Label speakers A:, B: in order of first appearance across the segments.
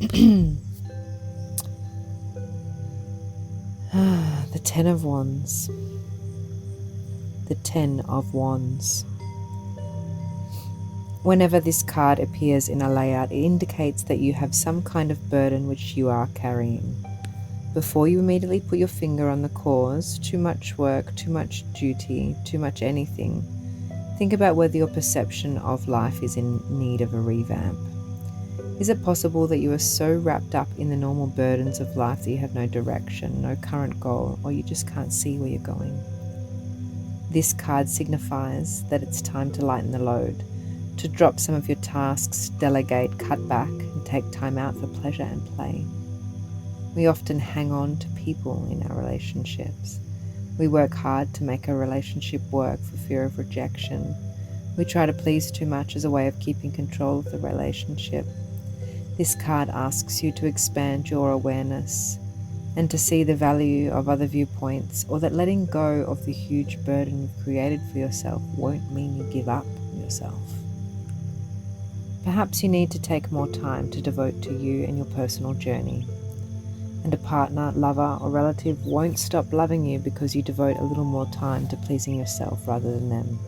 A: The Ten of Wands. The Ten of Wands. Whenever this card appears in a layout, it indicates that you have some kind of burden which you are carrying. Before you immediately put your finger on the cause, too much work, too much duty, too much anything, think about whether your perception of life is in need of a revamp. Is it possible that you are so wrapped up in the normal burdens of life that you have no direction, no current goal, or you just can't see where you're going? This card signifies that it's time to lighten the load, to drop some of your tasks, delegate, cut back, and take time out for pleasure and play. We often hang on to people in our relationships. We work hard to make a relationship work for fear of rejection. We try to please too much as a way of keeping control of the relationship. This card asks you to expand your awareness and to see the value of other viewpoints, or that letting go of the huge burden you've created for yourself won't mean you give up on yourself. Perhaps you need to take more time to devote to you and your personal journey. And a partner, lover, or relative won't stop loving you because you devote a little more time to pleasing yourself rather than them.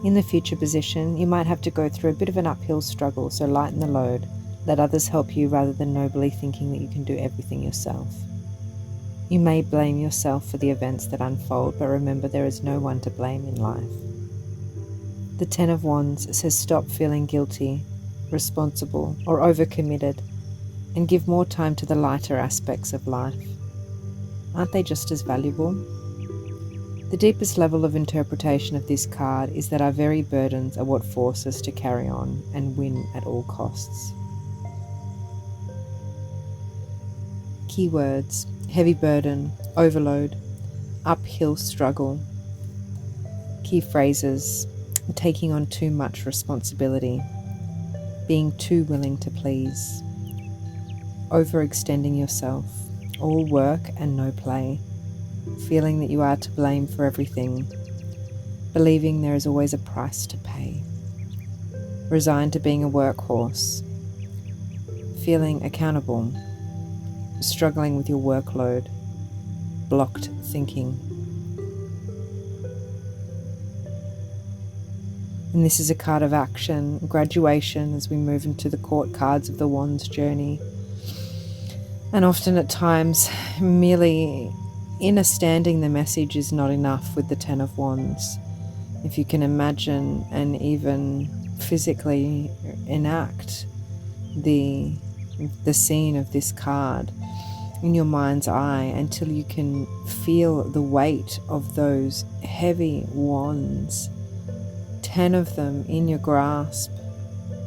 A: In the future position, you might have to go through a bit of an uphill struggle, so lighten the load. Let others help you rather than nobly thinking that you can do everything yourself. You may blame yourself for the events that unfold, but remember there is no one to blame in life. The Ten of Wands says stop feeling guilty, responsible, or overcommitted, and give more time to the lighter aspects of life. Aren't they just as valuable? The deepest level of interpretation of this card is that our very burdens are what force us to carry on and win at all costs. Keywords: heavy burden, overload, uphill struggle. Key phrases: taking on too much responsibility, being too willing to please, overextending yourself, all work and no play, feeling that you are to blame for everything, believing there is always a price to pay, resigned to being a workhorse, feeling accountable, struggling with your workload, blocked thinking. And this is a card of action, graduation, as we move into the court cards of the Wands journey. And often at times, merely understanding the message is not enough with the Ten of Wands. If you can imagine and even physically enact the scene of this card in your mind's eye until you can feel the weight of those heavy wands, 10 of them in your grasp,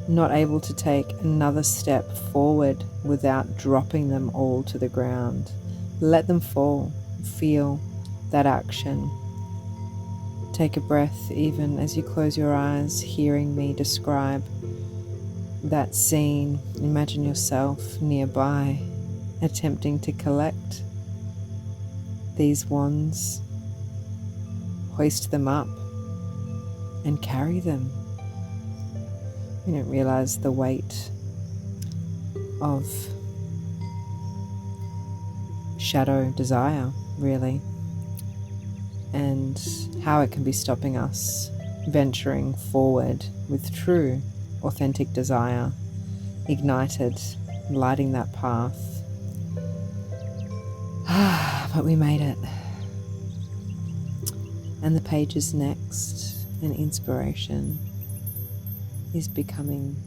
A: not able to take another step forward without dropping them all to the ground. Let them fall. Feel that action. Take a breath even as you close your eyes, hearing me describe that scene. Imagine yourself nearby, attempting to collect these wands, hoist them up, and carry them. You don't realize the weight of shadow desire, really, and how it can be stopping us venturing forward with true, authentic desire, ignited, lighting that path. But we made it. And the page is next, and inspiration is becoming